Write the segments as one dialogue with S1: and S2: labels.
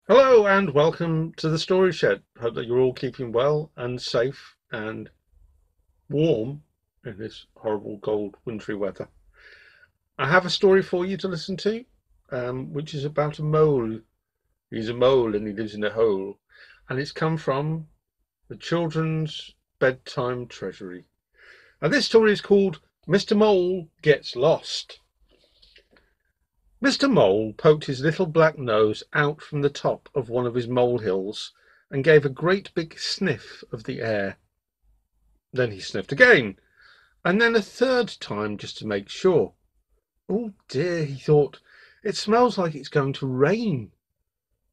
S1: Hello and welcome to the Story Shed. Hope that you're all keeping well and safe and warm in this horrible, cold, wintry weather. I have a story for you to listen to, which is about a mole. He's a mole and he lives in a hole. And it's come from the children's bedtime treasury. And this story is called Mr. Mole Gets Lost. Mr. Mole poked his little black nose out from the top of one of his molehills and gave a great big sniff of the air. Then he sniffed again, and then a third time just to make sure. Oh dear, he thought, it smells like it's going to rain.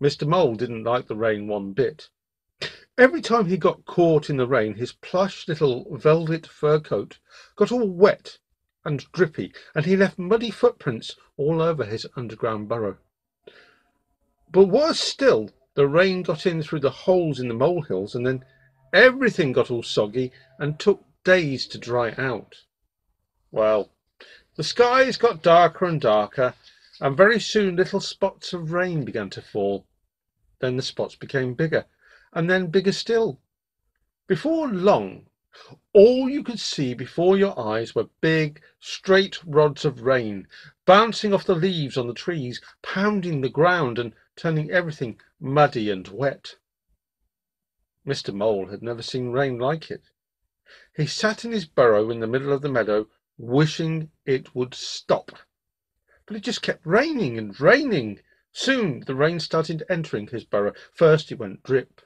S1: Mr. Mole didn't like the rain one bit. Every time he got caught in the rain, his plush little velvet fur coat got all wet and drippy, and he left muddy footprints all over his underground burrow. But worse still, the rain got in through the holes in the molehills, and then everything got all soggy and took days to dry out. Well, the skies got darker and darker, and very soon little spots of rain began to fall. Then the spots became bigger, and then bigger still. Before long, all you could see before your eyes were big, straight rods of rain, bouncing off the leaves on the trees, pounding the ground and turning everything muddy and wet. Mr. Mole had never seen rain like it. He sat in his burrow in the middle of the meadow, wishing it would stop. But it just kept raining and raining. Soon the rain started entering his burrow. First it went drip,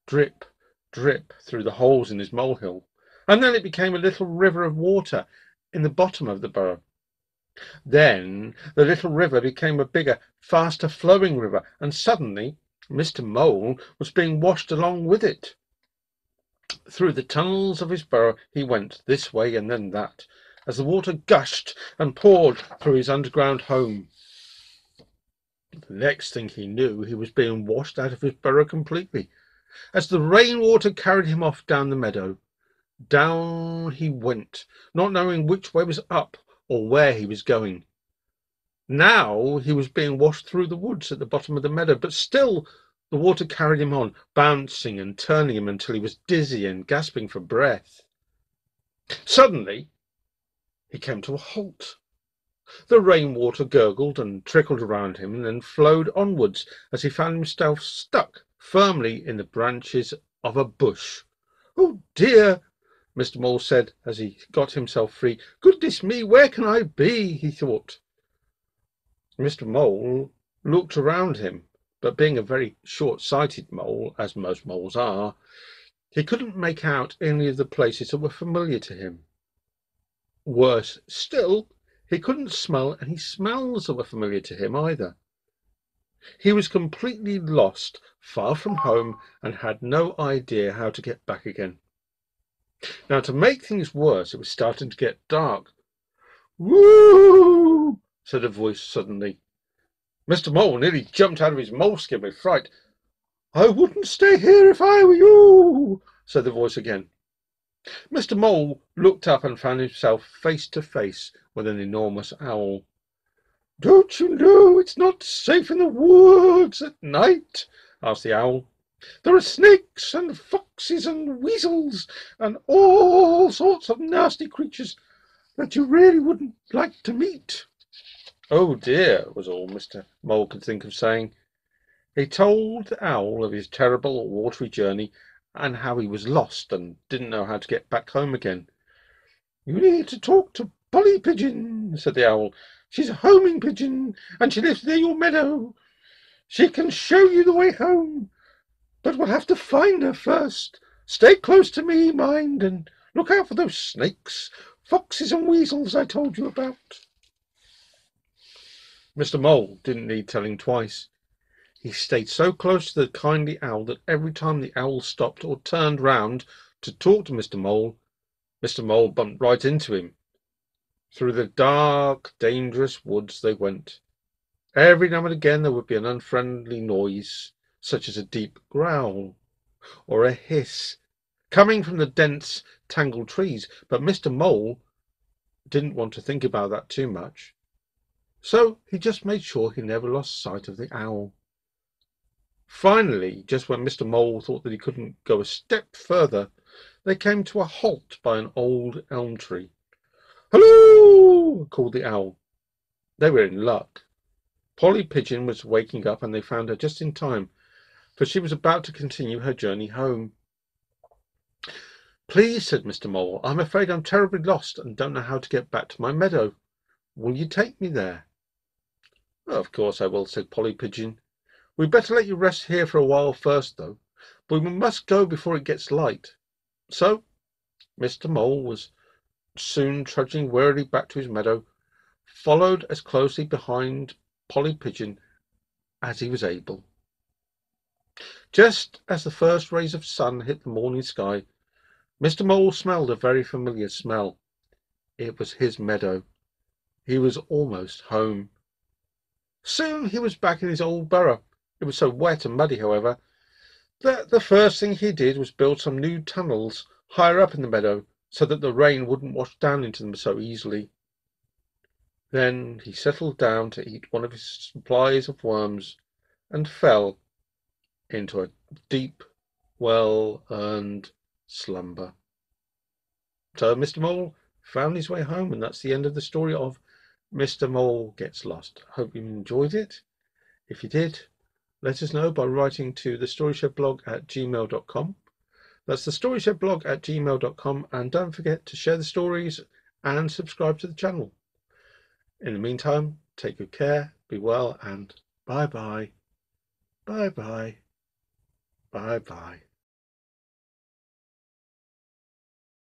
S1: drip, drip through the holes in his molehill, and then it became a little river of water in the bottom of the burrow. Then the little river became a bigger, faster flowing river, and suddenly Mr. Mole was being washed along with it. Through the tunnels of his burrow he went, this way and then that, as the water gushed and poured through his underground home. The next thing he knew, he was being washed out of his burrow completely. As the rainwater carried him off down the meadow, down he went, not knowing which way was up or where he was going. Now he was being washed through the woods at the bottom of the meadow, but still the water carried him on, bouncing and turning him until he was dizzy and gasping for breath. Suddenly he came to a halt. The rainwater gurgled and trickled around him and then flowed onwards as he found himself stuck firmly in the branches of a bush. "Oh dear," Mr. Mole said as he got himself free. "Goodness me, where can I be?" he thought. Mr. Mole looked around him, but being a very short-sighted mole, as most moles are, he couldn't make out any of the places that were familiar to him. Worse still, he couldn't smell any smells that were familiar to him either. He was completely lost, far from home, and had no idea how to get back again. Now, to make things worse, it was starting to get dark. "Woo!" said a voice suddenly. Mr. Mole nearly jumped out of his moleskin with fright. "I wouldn't stay here if I were you," said the voice again. Mr. Mole looked up and found himself face to face with an enormous owl. "Don't you know it's not safe in the woods at night?" asked the owl. "There are snakes and foxes and weasels and all sorts of nasty creatures that you really wouldn't like to meet." "Oh dear," was all Mr. Mole could think of saying. He told the owl of his terrible watery journey and how he was lost and didn't know how to get back home again. "You need to talk to Polly Pigeon," said the owl. "She's a homing pigeon, and she lives near your meadow. She can show you the way home, but we'll have to find her first. Stay close to me, mind, and look out for those snakes, foxes, and weasels I told you about." Mr. Mole didn't need telling twice. He stayed so close to the kindly owl that every time the owl stopped or turned round to talk to Mr. Mole bumped right into him. Through the dark, dangerous woods they went. Every now and again there would be an unfriendly noise, such as a deep growl or a hiss, coming from the dense, tangled trees, but Mr. Mole didn't want to think about that too much. So he just made sure he never lost sight of the owl. Finally, just when Mr. Mole thought that he couldn't go a step further, they came to a halt by an old elm tree. "Halloo!" called the owl. They were in luck. Polly Pigeon was waking up, and they found her just in time, for she was about to continue her journey home. "Please," said Mr. Mole, "I'm afraid I'm terribly lost and don't know how to get back to my meadow. Will you take me there?" "Of course I will," said Polly Pigeon. "We'd better let you rest here for a while first, though. But we must go before it gets light." So Mr. Mole was soon trudging wearily back to his meadow, followed as closely behind Polly Pigeon as he was able. Just as the first rays of sun hit the morning sky, Mr. Mole smelled a very familiar smell. It was his meadow. He was almost home. Soon he was back in his old burrow. It was so wet and muddy, however, that the first thing he did was build some new tunnels higher up in the meadow so that the rain wouldn't wash down into them so easily. Then he settled down to eat one of his supplies of worms and fell into a deep, well-earned slumber. So Mr. Mole found his way home, and that's the end of the story of Mr. Mole Gets Lost. I hope you enjoyed it. If you did, let us know by writing to thestoryshedblog@gmail.com. That's thestoryshedblog@gmail.com, and don't forget to share the stories and subscribe to the channel. In the meantime, take good care, be well, and bye-bye. Bye-bye. Bye-bye.